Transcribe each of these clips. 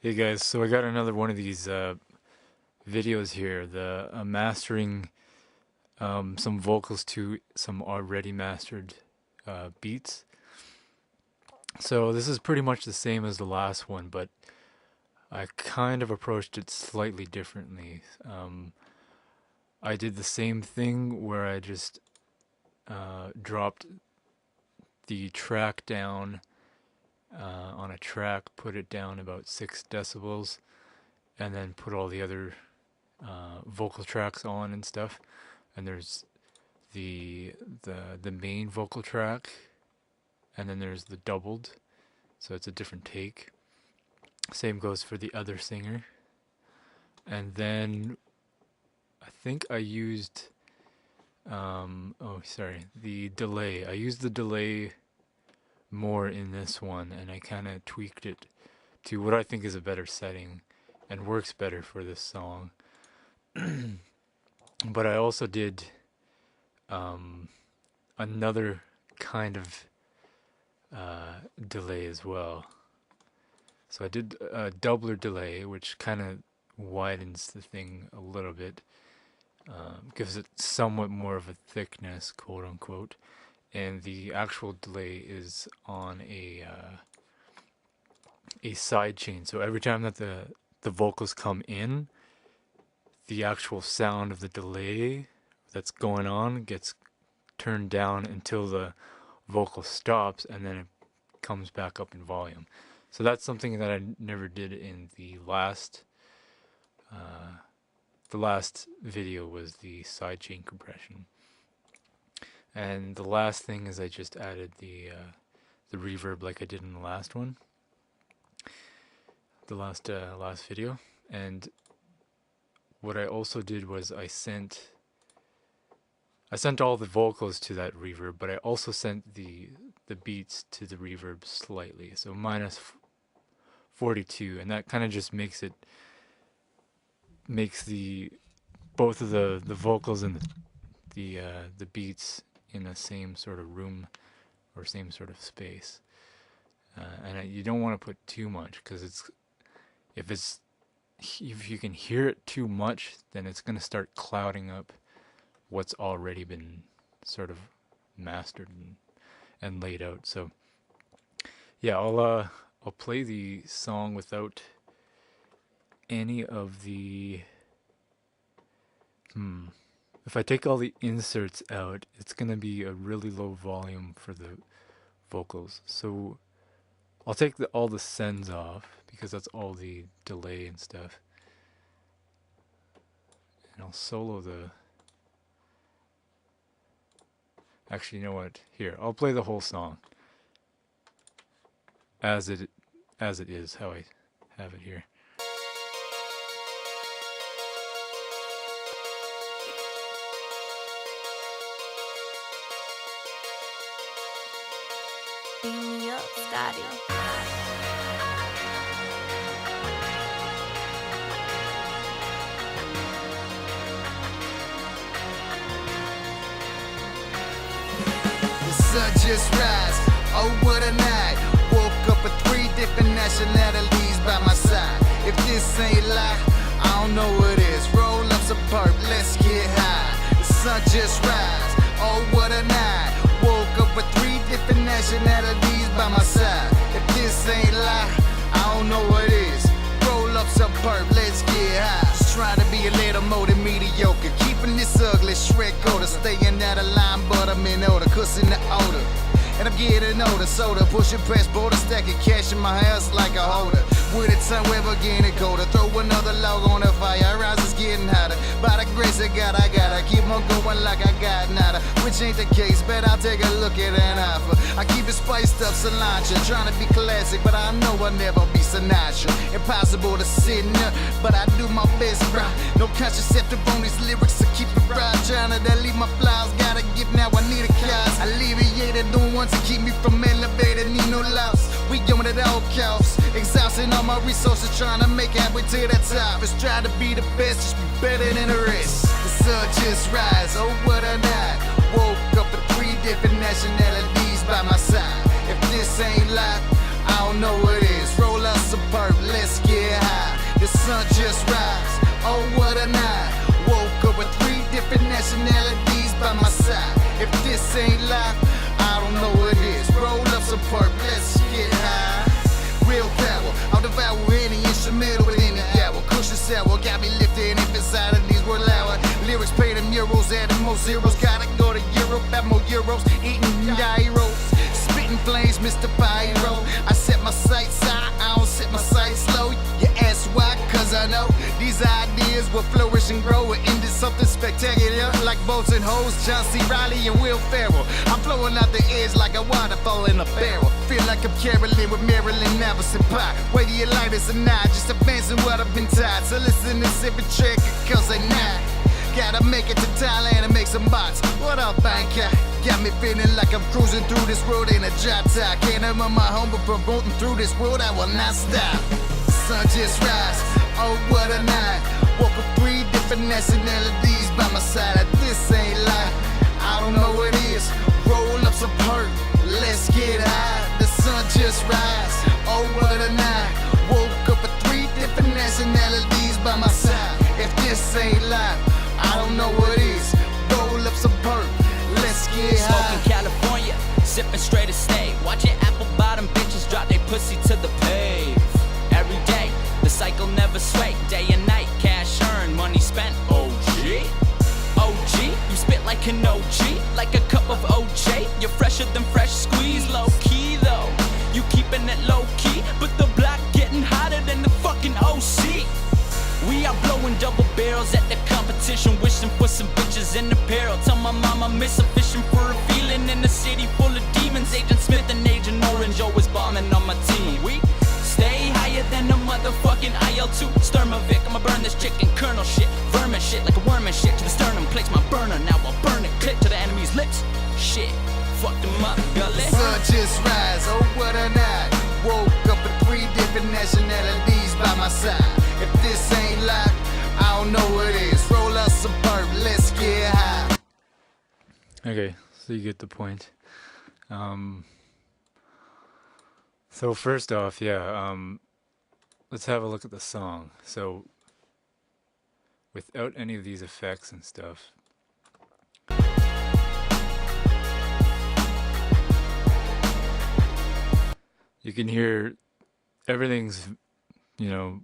Hey guys, so I got another one of these videos here, the mastering some vocals to some already mastered beats. So this is pretty much the same as the last one, but I kind of approached it slightly differently. I did the same thing where I just dropped the track down on a track, put it down about 6 decibels, and then put all the other vocal tracks on and stuff. And there's the main vocal track, and then there's the doubled, so it's a different take. Same goes for the other singer. And then I think I used the delay. I used the delay more in this one, and I kind of tweaked it to what I think is a better setting and works better for this song. But I also did another kind of delay as well. So I did a doubler delay, which kind of widens the thing a little bit, gives it somewhat more of a thickness, quote unquote. And the actual delay is on a sidechain. So every time that the vocals come in, the actual sound of the delay that's going on gets turned down until the vocal stops, and then it comes back up in volume. So that's something that I never did in the last video was the sidechain compression. And the last thing is I just added the reverb like I did in the last one, the last video. And what I also did was I sent all the vocals to that reverb, but I also sent the beats to the reverb slightly, so minus 42, and that kind of just makes the both of the vocals and the beats in the same sort of room or same sort of space. And you don't want to put too much, because if you can hear it too much, then it's going to start clouding up what's already been sort of mastered and laid out. So yeah, I'll play the song without any of the if I take all the inserts out, it's gonna be a really low volume for the vocals. So I'll take all the sends off, because that's all the delay and stuff. And I'll solo the... Actually, you know what? Here, I'll play the whole song as it is, how I have it here. Beam me up, Scotty. The sun just rise, oh what a night. Woke up with 3 different nationalities by my side. If this ain't lie, I don't know what is. Roll up some perp, let's get high. The sun just rise, oh what a night. Woke up with 3 different nationalities by my side. If this ain't lie, I don't know what is. Roll up some perp, let's get high. Just trying to be a little more than mediocre. Keeping this ugly Shrek odor. Staying out of line, but I'm in order. Cussing the odor. And I'm getting older, soda, pushing past border, stacking cash in my house like a holder. With a time we're getting colder, throw another log on the fire, rise is getting hotter. By the grace of God, I gotta keep on going like I got nada. Which ain't the case, but I'll take a look at an offer. I keep it spiced up, cilantro, trying to be classic, but I know I'll never be Sinatra. Impossible to sit up, but I do my best, bruh. No contraceptive on these lyrics, so keep it right. Trying to leave my flowers, gotta give now, I need a cause. Alleviated, doing one to keep me from elevated, need no loss. We going at all costs, exhausting all my resources, trying to make halfway to the top. Let's try to be the best, just be better than the rest. The sun just rise, oh what a night. Woke up with 3 different nationalities by my side. If this ain't life, I don't know what is. Roll up some perp, let's get this ain't life, I don't know what it is. Roll up some perp, let's get high. Real power, I'll devour any instrumental with any hour. Cushion sour, got me lifted if inside of these were loud. Lyrics painted murals, adding more zeros. Gotta go to Europe, have more euros, eating gyros. Spitting flames, Mr. Pyro. I set my sights high, I don't set my sights low. You ask why? Cause I know these ideas will flourish and grow into something spectacular, like boats and hoes, John C. Reilly and Will Ferrell. I'm flowing out the edge like a waterfall in a barrel. Feel like I'm caroling with Marilyn Manson pie. Whether you like this or not, just advancing what I've been tied. So listen to every track, cause they not. Gotta make it to Thailand and make some bots. What up, banker? Got me feeling like I'm cruising through this world in a drop top. Can't earn my home, but promoting through this world, I will not stop. Sun just rise, oh what a night. Woke up 3 different nationalities by my side. This ain't life, I don't know what it is. Roll up some perk, let's get high. The sun just rise, oh what a night. Woke up with 3 different nationalities by my side. If this ain't life, I don't know what it is. Roll up some perk, let's get high. Smoking California, sipping straight to stay. Watching apple bottom bitches drop they pussy to the pave. Every day, the cycle never sway. Day and night, cash earned, money spent. OG, OG, you spit like an OG, like a cup of OJ. You're fresher than fresh squeeze, low key though. You keeping it low key, but the block getting hotter than the fucking OC. We are blowing double barrels at the competition, wishing for some bitches in apparel. Tell my mama miss her fishing for a feeling in a city full of demons. Agent Smith and Agent Orange always bombing on my team. We stay higher than a motherfucking IL-2. Sturmovic, I'ma burn this chicken kernel shit. Vermin shit like a worm and shit. To the sternum plates my burner, now I'll burn it. Clip to the enemy's lips. Shit, fuck them up, gully. Sun just rise, oh what a night. Woke up with 3 different nationalities by my side. If this ain't life, I don't know what it is. Roll up some perp, let's get high. Okay, so you get the point. So first off, yeah, let's have a look at the song. So without any of these effects and stuff, you can hear everything's, you know,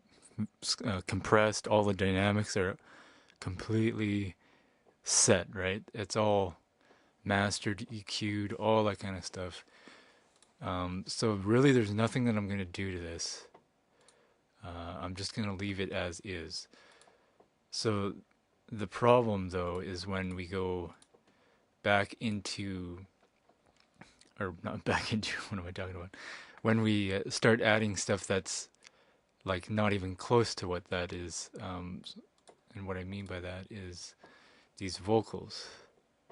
compressed. All the dynamics are completely set, right? It's all mastered, EQ'd, all that kind of stuff. So really there's nothing that I'm going to do to this. I'm just going to leave it as is. So the problem though is when we go back into, or not back into, what am I talking about? When we start adding stuff that's like not even close to what that is, and what I mean by that is these vocals.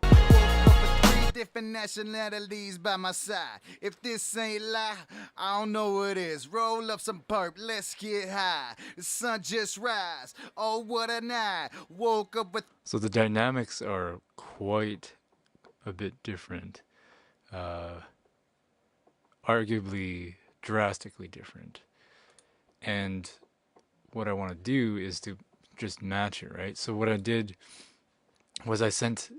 Woke up with 3 different nationalities by my side. If this ain't life, I don't know what it is. Roll up some perp, let's get high. The sun just rise, oh what a night. Woke up with. So the dynamics are quite a bit different. Arguably drastically different. And what I want to do is to just match it, right? So what I did was I sent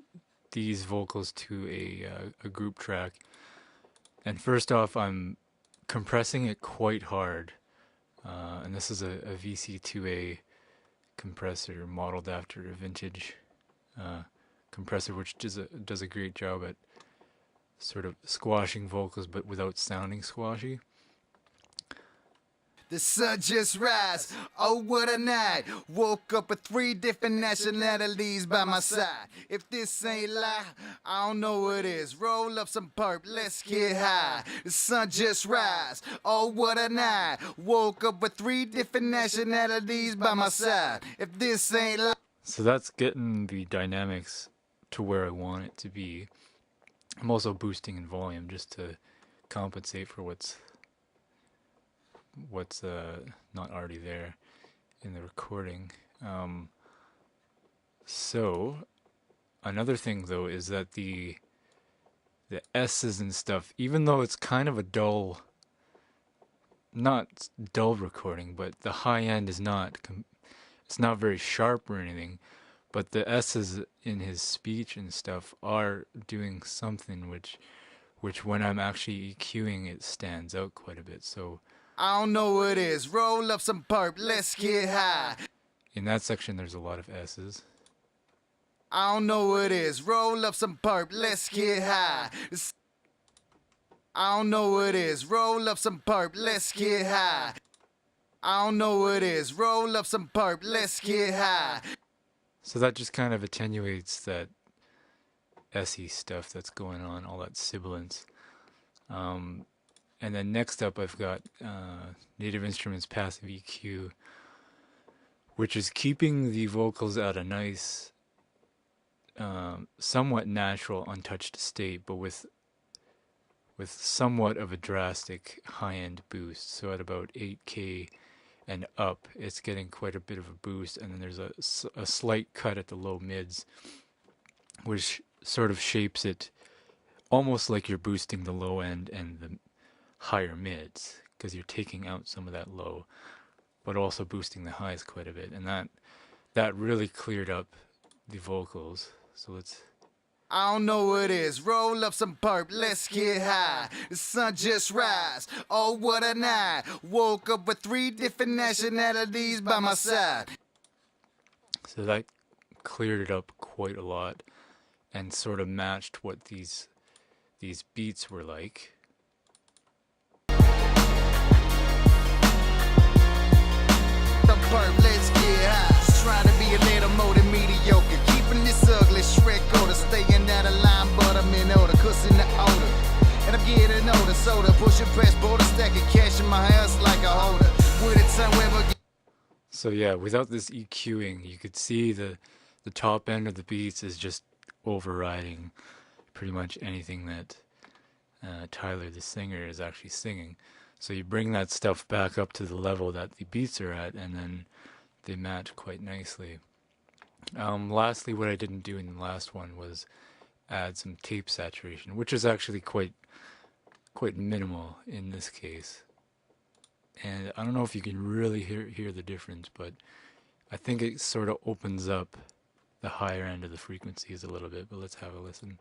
these vocals to a group track, and first off I'm compressing it quite hard, and this is a VC2A compressor modeled after a vintage compressor, which does a great job at sort of squashing vocals but without sounding squashy. The sun just rise, oh what a night. Woke up with 3 different nationalities by my side. If this ain't life, I don't know what it is. Roll up some perp, let's get high. The sun just rise, oh what a night. Woke up with 3 different nationalities by my side. If this ain't life. So that's getting the dynamics to where I want it to be. I'm also boosting in volume just to compensate for what's not already there in the recording. So another thing though is that the S's and stuff, even though it's kind of a dull, not dull recording, but the high end is not it's not very sharp or anything, but the S's in his speech and stuff are doing something which when I'm actually EQing it stands out quite a bit. So I don't know what it is. Roll up some perp, let's get high. in that section there's a lot of S's. I don't know what it is. Roll up some perp, let's get high. I don't know what it is. Roll up some perp, let's get high. I don't know what it is. Roll up some perp, let's get high. So that just kind of attenuates that SE stuff that's going on, all that sibilance. And then next up I've got Native Instruments Passive EQ, which is keeping the vocals at a nice, somewhat natural, untouched state, but with somewhat of a drastic high-end boost. So at about 8K and up, it's getting quite a bit of a boost, and then there's a slight cut at the low mids, which sort of shapes it almost like you're boosting the low end and the higher mids, because you're taking out some of that low, but also boosting the highs quite a bit, and that really cleared up the vocals. So let's... I don't know what it is. Roll up some perp, let's get high. The sun just rise. Oh, what a night. Woke up with 3 different nationalities by my side. So that cleared it up quite a lot and sort of matched what these beats were like. The perp, let's get high. Just trying to be a little more than mediocre. Keeping this ugly Shrek order. Staying out of line, but I'm in order. Cussing the odor. And I'm getting older. Soda, pushing press border, stacking cash in my house like a holder. With a time wherever. So yeah, without this EQing, you could see the top end of the beats is just overriding pretty much anything that Tyler the singer is actually singing. So you bring that stuff back up to the level that the beats are at, and then they match quite nicely. Lastly, what I didn't do in the last one was add some tape saturation, which is actually quite minimal in this case. And I don't know if you can really hear the difference, but I think it sort of opens up the higher end of the frequencies a little bit. But let's have a listen.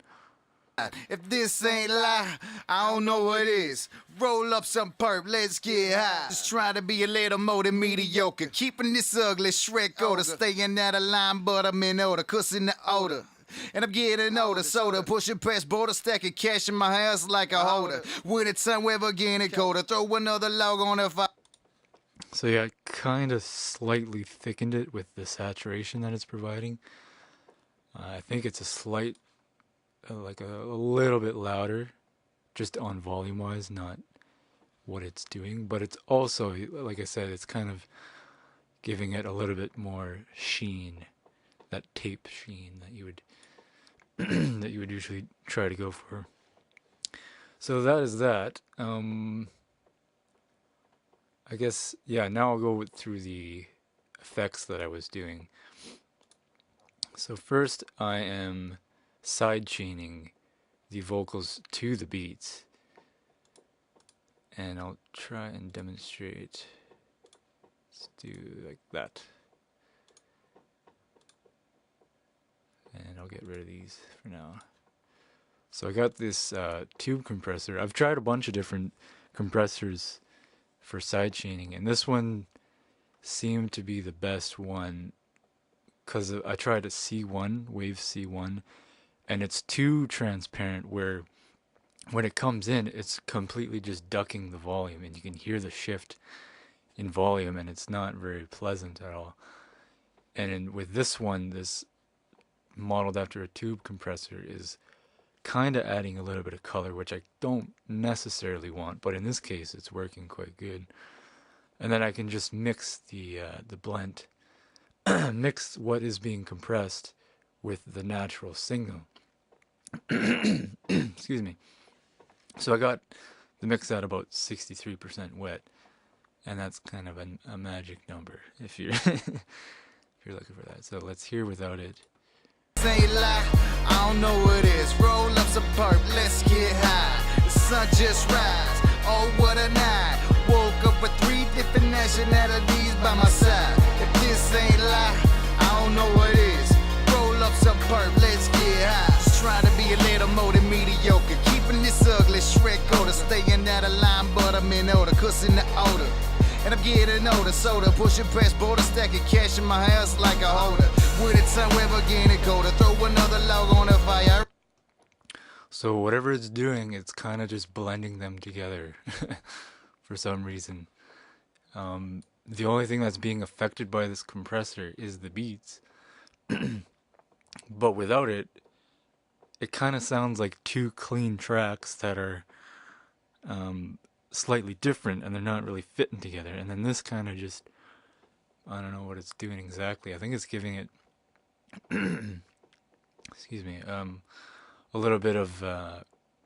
If this ain't lie, I don't know what is. Roll up some perp, let's get high. Just trying to be a little more than mediocre. Keeping this ugly Shrek order. Staying out of line, but I'm in order. Cussing the odor. And I'm getting older. Soda, pushing press border, stacking cash in my house like a holder. When it's time, we're getting colder. Throw another log on if I... So yeah, kind of slightly thickened it with the saturation that it's providing. I think it's a slight, like a little bit louder, just on volume wise, not what it's doing. But it's also, like I said, it's kind of giving it a little bit more sheen, that tape sheen that you would that you would usually try to go for. So that is that. I guess, yeah, now I'll go through the effects that I was doing. So first I am sidechaining the vocals to the beats, and I'll try and demonstrate. Let's do like that, and I'll get rid of these for now. So I got this tube compressor. I've tried a bunch of different compressors for sidechaining, and this one seemed to be the best one because I tried a C1, Wave C1, and it's too transparent where when it comes in, it's completely just ducking the volume, and you can hear the shift in volume, and it's not very pleasant at all. And with this one, this modeled after a tube compressor, is kind of adding a little bit of color, which I don't necessarily want, but in this case it's working quite good. And then I can just mix the blend, mix what is being compressed with the natural signal. Excuse me. So I got the mix at about 63% wet, and that's kind of a magic number if you're if you're looking for that. So let's hear without it. Ain't lie, I don't know what it is. Roll up some perp, let's get high. The sun just rise. Oh, what a night. Woke up with 3 different nationalities by my side. If this ain't lie, I don't know what it is. in order, cussing the odor. And I'm getting older, soda, pushing past border, stacking cash in my house like a holder. With it time we're getting colder, throw another log on the fire. So whatever it's doing, it's kind of just blending them together for some reason. The only thing that's being affected by this compressor is the beats, but without it, it kind of sounds like two clean tracks that are slightly different, and they're not really fitting together. And then this kind of just, I don't know what it's doing exactly. I think it's giving it, excuse me, a little bit of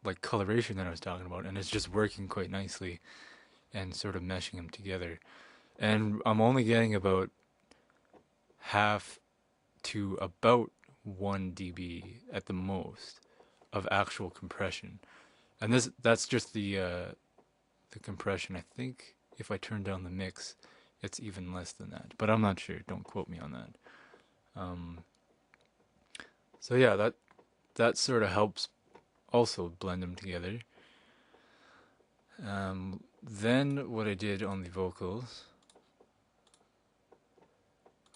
like coloration that I was talking about, and it's just working quite nicely and sort of meshing them together. And I'm only getting about half to about 1 dB at the most of actual compression. And that's just the compression. I think if I turn down the mix, it's even less than that. But I'm not sure. Don't quote me on that. So yeah, that sort of helps also blend them together. Then what I did on the vocals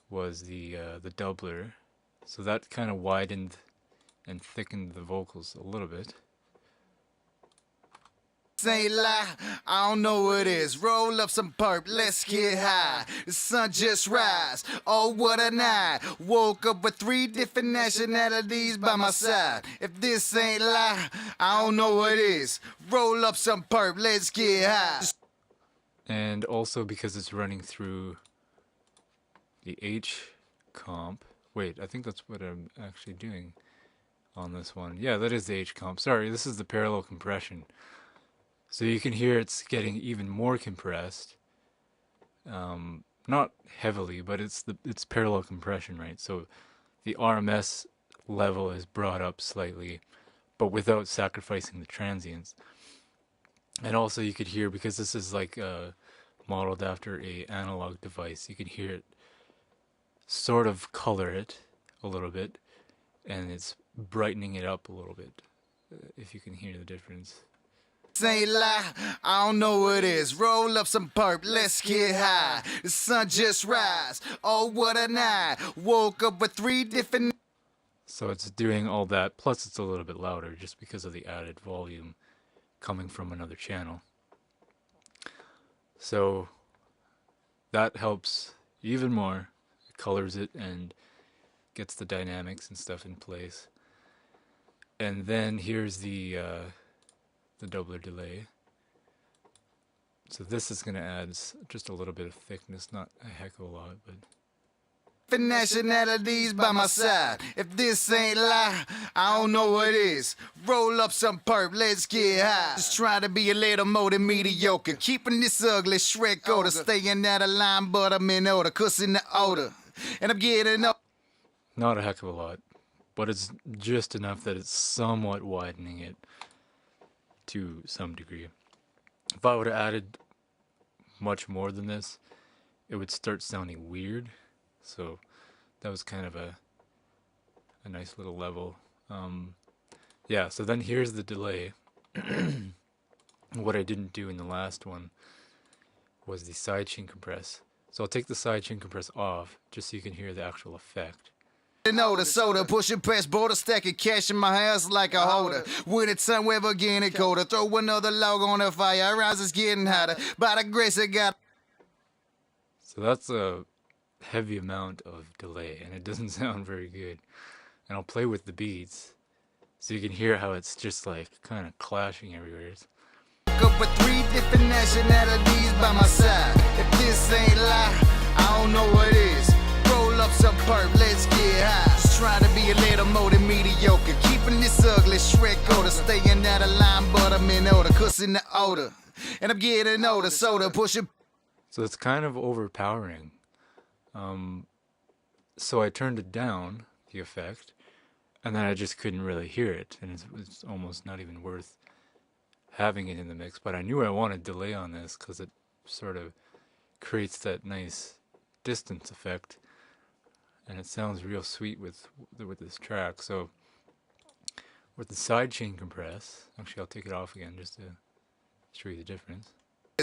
was the doubler. So that kind of widened and thickened the vocals a little bit. Ain't lie, I don't know what it is. Roll up some perp, let's get high. The sun just rise, oh what a night. Woke up with 3 different nationalities by my side. If this ain't lie, I don't know what it is. Roll up some perp, let's get high. And also because it's running through the H comp. Wait, I think that's what I'm actually doing on this one. Yeah, that is the H comp. Sorry, this is the parallel compression. So you can hear it's getting even more compressed. Not heavily, but it's parallel compression, right? So the RMS level is brought up slightly, but without sacrificing the transients. And also you could hear, because this is like modeled after a analog device, you can hear it sort of color it a little bit, and it's brightening it up a little bit, if you can hear the difference. Ain't lie, I don't know what it is. Roll up some perp, let's get high. The sun just rise, oh what a night. Woke up with 3 different. So it's doing all that, plus it's a little bit louder just because of the added volume coming from another channel. So that helps even more. It colors it and gets the dynamics and stuff in place. And then here's the doubler delay. So this is going to add just a little bit of thickness, not a heck of a lot, but nationalities by my side. If this ain't lie, I don't know what it is. Roll up some perp, let's get high. Just trying to be a little more than mediocre. Keeping this ugly Shrek odor. Staying out of line, but I'm in order. Cussing the odor. And I'm getting up. not a heck of a lot. But it's just enough that it's somewhat widening it to some degree. If I would have added much more than this, it would start sounding weird. So that was kind of a nice little level. Yeah, so then here's the delay. What I didn't do in the last one was the sidechain compress. So I'll take the sidechain compress off just so you can hear the actual effect. The soda, pushing past border, stacking cash in my house like a holder. With it time we're getting colder, throw another log on the fire, rises getting hotter. By the grace of God. So that's a heavy amount of delay, and it doesn't sound very good. And I'll play with the beats so you can hear how it's just like kind of clashing everywhere. Up with 3 different nationalities by my side. If this ain't lie, I don't know what is. Roll up some perp, let's get high. Just trying to be a little more than mediocre. Keeping this ugly Shrek odor. Staying out of line, but I'm in order. Cussing the odor. And I'm getting older, soda pushing. So it's kind of overpowering. So I turned it down, the effect, and then I just couldn't really hear it. And it's almost not even worth having it in the mix. But I knew I wanted delay on this because it sort of creates that nice distance effect. And it sounds real sweet with this track. So with the sidechain compress, actually I'll take it off again just to show you the difference.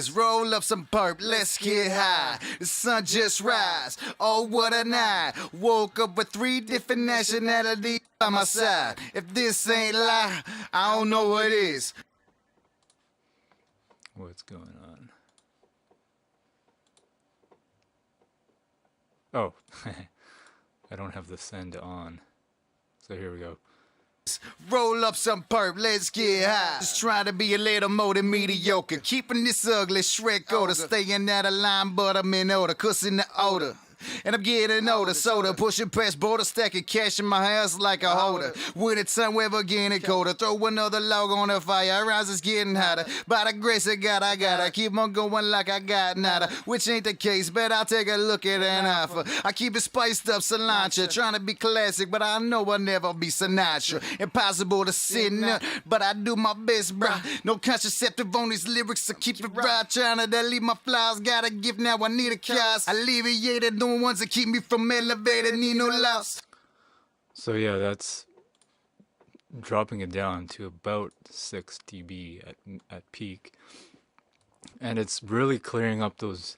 Let's roll up some perp, let's get high. The sun just rise, oh what a night. Woke up with 3 different nationalities by my side. If this ain't lie, I don't know what is. What's going on? Oh, I don't have the send on. So here we go. Roll up some perp, let's get high. Just trying to be a little more than mediocre. Keeping this ugly Shrek odor. Staying out of line, but I'm in order. Cussing the odor. And I'm getting older, soda, pushing past border, stacking cash in my house like a holder. When it's time, we're getting colder. Throw another log on the fire, rise is getting hotter. By the grace of God, I gotta keep on going like I got nada. Which ain't the case, but I'll take a look at an offer. I keep it spiced up, cilantro. Trying to be classic, but I know I'll never be Sinatra. Impossible to sit up, but I do my best, bruh. No contraceptive on these lyrics, I keep it right. Trying to delete my flaws, got a gift, now I need a cause. Alleviated the ones that keep me from elevated, need no loss. So yeah, that's dropping it down to about 6 dB at peak, and it's really clearing up those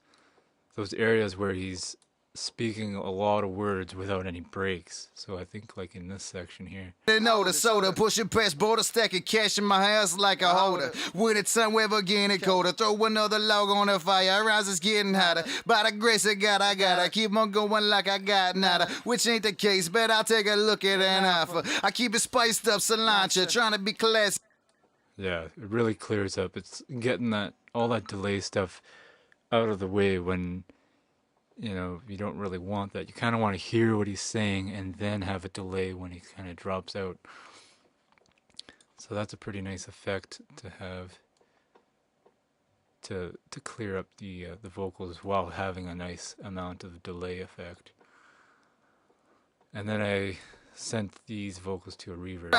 areas where he's speaking a lot of words without any breaks. So I think like in this section here. Know the soda, pushing past border, stacking cash in my house like a holder. When it's time, we're getting colder. Throw another log on the fire, rise is getting hotter. By the grace of God, I gotta keep on going like I got nada. Which ain't the case, but I'll take a look at an offer. I keep it spiced up, cilantro, trying to be classy. Yeah, it really clears up. It's getting that all that delay stuff out of the way when, you know, you don't really want that. You kind of want to hear what he's saying and then have a delay when he kind of drops out. So that's a pretty nice effect to have to clear up the vocals while having a nice amount of delay effect. And then I sent these vocals to a reverb.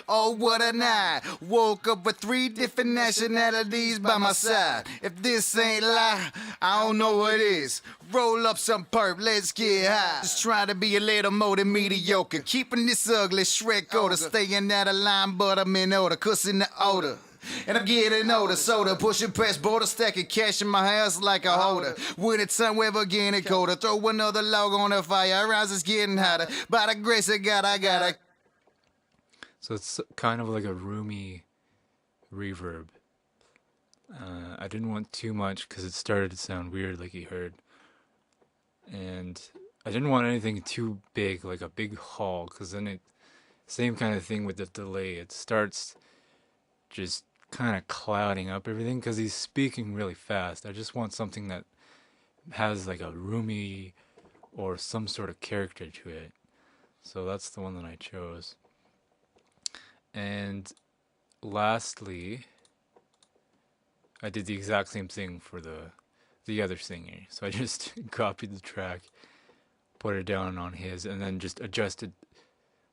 Oh, what a night. Woke up with 3 different nationalities by my side. If this ain't lie, I don't know what is. Roll up some perp, let's get high. Just trying to be a little more than mediocre. Keeping this ugly Shrek odor. Staying out of line, but I'm in order. Cussing the odor. And I'm getting older, soda, pushing past border, stacking cash in my house like a holder. When it's time, we're getting colder. Throw another log on the fire, rise is getting hotter. By the grace of God, I gotta. So it's kind of like a roomy reverb. I didn't want too much because it started to sound weird like you heard. And I didn't want anything too big, like a big haul, because then it, same kind of thing with the delay. It starts just kind of clouding up everything because he's speaking really fast. I just want something that has like a roomy or some sort of character to it. So that's the one that I chose. And lastly, I did the exact same thing for the other singer. So I just copied the track, put it down on his, and then just adjusted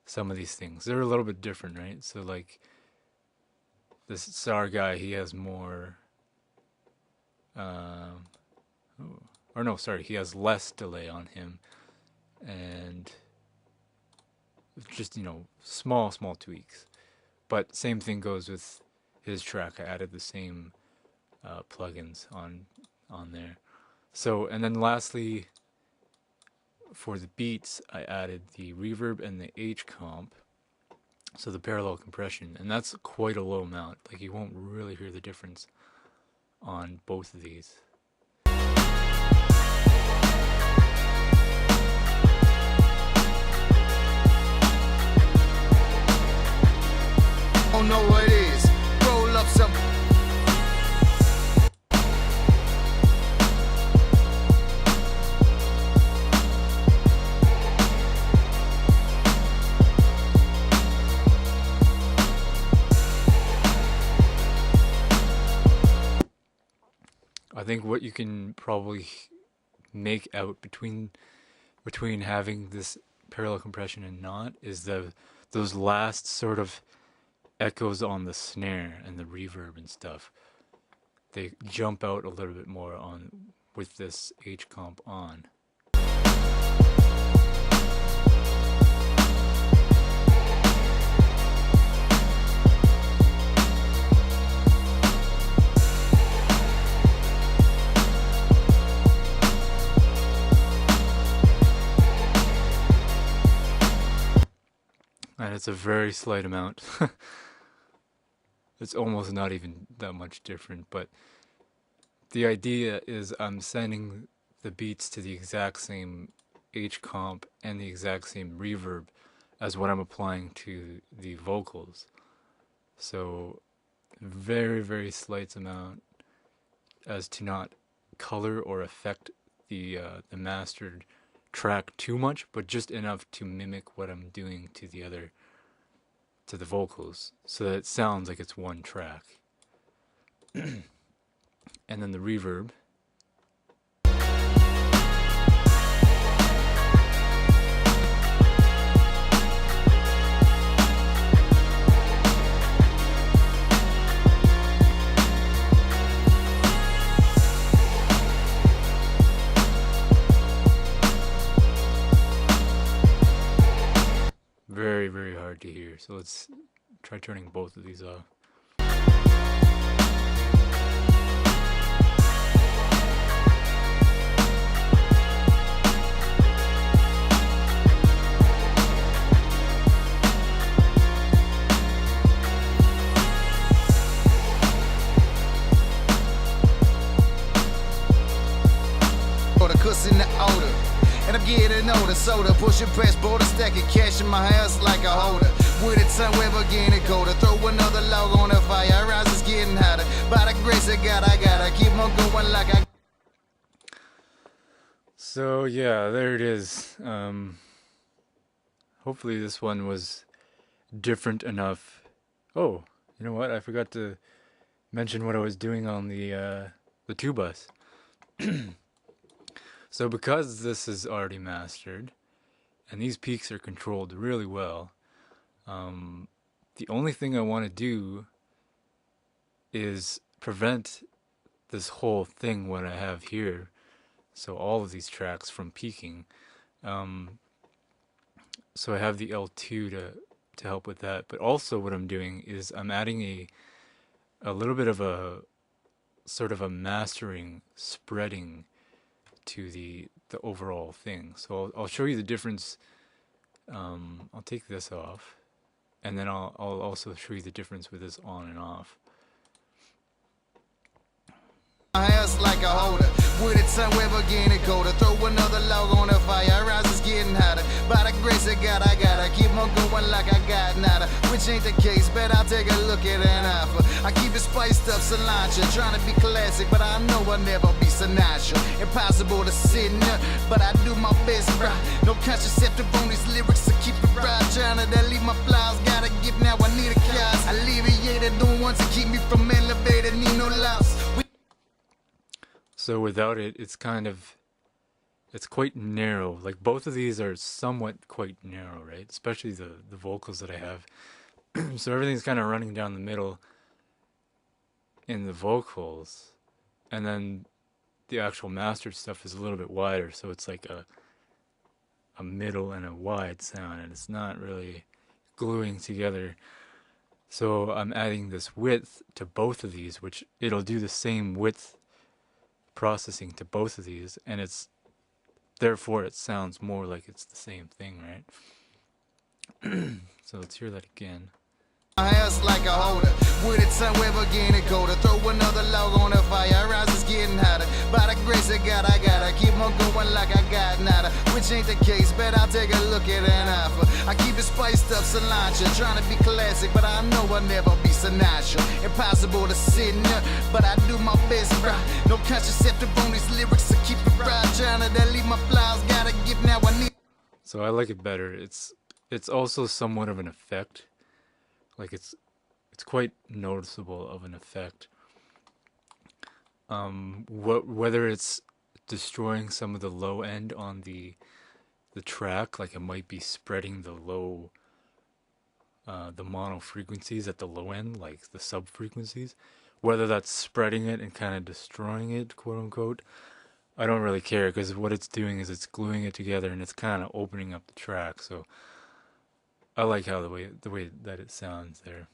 some of these things. They're a little bit different, right? So like this SAR guy, he has more, he has less delay on him, and just, you know, small tweaks. But same thing goes with his track. I added the same plugins on there. So, and then lastly, for the beats, I added the reverb and the H comp. So the parallel compression, and that's quite a low amount. Like you won't really hear the difference on both of these. Don't know what it is. Roll up some. I think what you can probably make out between having this parallel compression and not is those last sort of echoes on the snare and the reverb and stuff. They jump out a little bit more on with this H comp on. and it's a very slight amount. It's almost not even that much different, but the idea is I'm sending the beats to the exact same H comp and the exact same reverb as what I'm applying to the vocals. So very, very slight amount as to not color or affect the mastered track too much, but just enough to mimic what I'm doing to the vocals, so that it sounds like it's one track. And then the reverb. Very, very hard to hear. So let's try turning both of these off. For the cuss in the odor. And I'm getting older, soda, pushing press border, stacking cash in my house like a holder. With it, sun weather getting colder. Throw another log on the fire, rise is getting hotter. By the grace of God, I gotta keep on going like I. So yeah, there it is. Hopefully this one was different enough. Oh, you know what? I forgot to mention what I was doing on the 2-bus. So because this is already mastered, and these peaks are controlled really well, the only thing I want to do is prevent this whole thing what I have here, so all of these tracks from peaking. So I have the L2 to help with that, but also what I'm doing is I'm adding a little bit of a sort of a mastering, spreading to the overall thing. So I'll show you the difference. I'll take this off, and then I'll also show you the difference with this on and off. My house like a holder. With it, sun weather getting colder. Throw another log on the fire, rise is getting hotter. By the grace of God, I gotta keep on going like I got nada. Which ain't the case, but I'll take a look at an offer. I keep it spiced up, cilantro. Trying to be classic, but I know I'll never be Sinatra. Impossible to sit up, but I do my best, bruh. No contraceptive on these lyrics, so keep it right. Trying to delete my flaws, gotta give now, I need a cause. Alleviated, the ones to keep me from elevated, need no loss. So without it, it's quite narrow. Like both of these are somewhat quite narrow, right? Especially the vocals that I have. So everything's kind of running down the middle in the vocals, and then the actual mastered stuff is a little bit wider, so it's like a middle and a wide sound, and it's not really gluing together. So I'm adding this width to both of these, which it'll do the same width processing to both of these, and it's therefore it sounds more like it's the same thing, right? So let's hear that again. My house like a holder. With it, sun weather getting colder. Throw another log on the fire, rise is getting hotter. By the grace of God, I gotta keep on going like I got nada. Which ain't the case, but I'll take a look at an offer. I keep it spiced up, cilantro. Trying to be classic, but I know I'll never be Sinatra. Impossible to sit up, but I do my best, bruh. No contraceptive on these lyrics, so keep it right. Trying to delete my flaws, gotta give now, I need. So I like it better. It's also somewhat of an effect. Like it's quite noticeable of an effect. Whether it's destroying some of the low end on the track, like it might be spreading the low, the mono frequencies at the low end, like the sub frequencies. Whether that's spreading it and kind of destroying it, quote unquote, I don't really care, because what it's doing is it's gluing it together and it's kind of opening up the track. So I like how the way that it sounds there.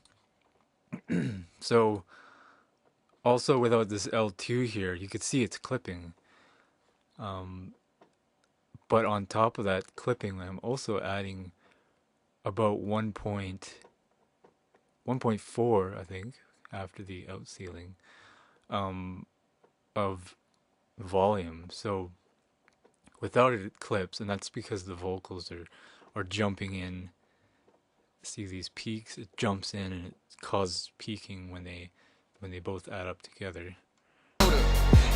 So also without this L2 here, you could see it's clipping. But on top of that clipping, I'm also adding about 1.4, I think, after the out ceiling, of volume. So without it, it clips, and that's because the vocals are jumping in. See these peaks? It jumps in and it causes peaking when they both add up together.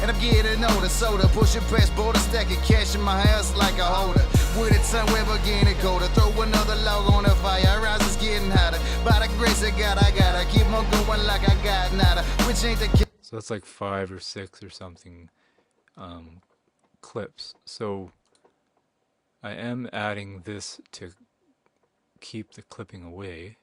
And I'm getting older, soda, pushing press border, stacking cash in my house like a holder. With it somewhere getting colder, throw another log on the fire, rise is getting hotter. By the grace of God, I gotta keep on going like I got nada, which ain't the case. So that's like 5 or 6 or something clips. So I am adding this to keep the clipping away.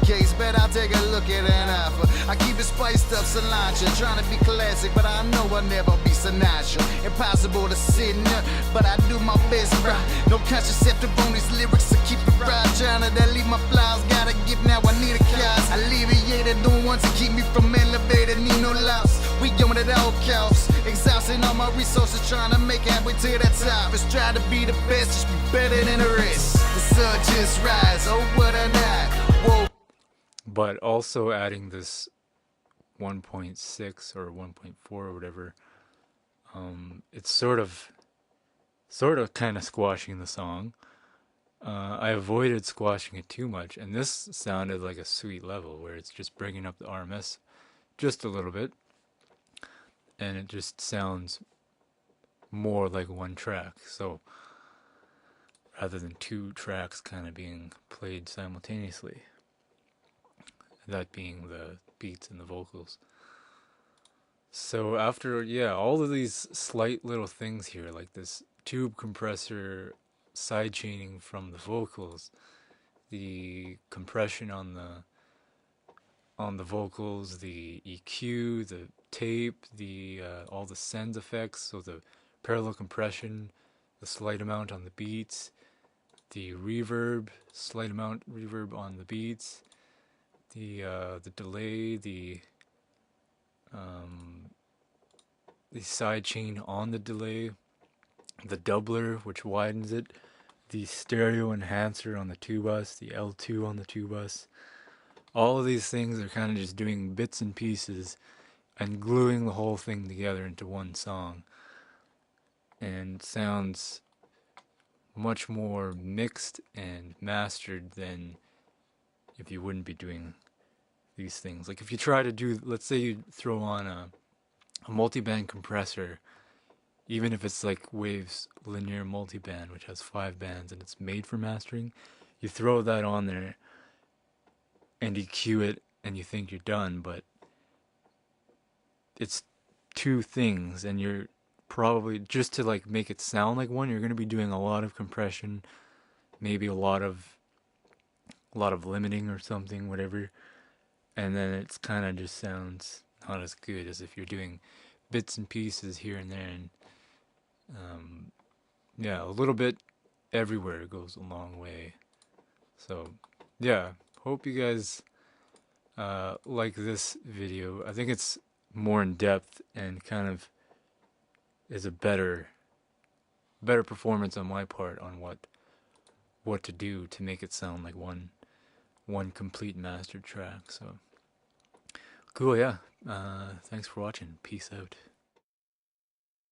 Case, bet I'll take a look at an offer. I keep it spiced up, cilantro, trying to be classic, but I know I'll never be Sinatra. Impossible to sit up, but I do my best, bro. No contraceptive on these lyrics to keep it right. Trying to leave my flowers, gotta give now. I need a cause. Alleviated, the ones to keep me from elevated. Need no loss. We on it all costs. Exhausting all my resources, trying to make halfway to that top. It's try to be the best, just be better than the rest. The sun just rise, oh what a night. Whoa. But also adding this 1.6 or 1.4 or whatever, it's sort of kind of squashing the song. I avoided squashing it too much, and this sounded like a sweet level where it's just bringing up the RMS just a little bit, and it just sounds more like one track. So rather than two tracks kind of being played simultaneously, that being the beats and the vocals. So after, yeah, all of these slight little things here, like this tube compressor sidechaining from the vocals, the compression on the vocals, the EQ, the tape, the all the send effects, so the parallel compression, the slight amount on the beats, the reverb, slight amount reverb on the beats, the delay, the sidechain on the delay, the doubler which widens it, the stereo enhancer on the 2-bus, the L2 on the 2-bus. All of these things are kind of just doing bits and pieces and gluing the whole thing together into one song, and sounds much more mixed and mastered than if you wouldn't be doing these things. Like if you try to do, let's say you throw on a multiband compressor, even if it's like Wave's linear multiband, which has 5 bands and it's made for mastering, you throw that on there and EQ it and you think you're done, but it's two things, and you're probably, just to like make it sound like one, you're going to be doing a lot of compression, maybe a lot of limiting or something, whatever, and then it's kind of just sounds not as good as if you're doing bits and pieces here and there, and yeah, a little bit everywhere goes a long way. So yeah, hope you guys like this video. I think it's more in depth and kind of is a better performance on my part on what to do to make it sound like one complete mastered track. So cool, yeah. Thanks for watching. Peace out.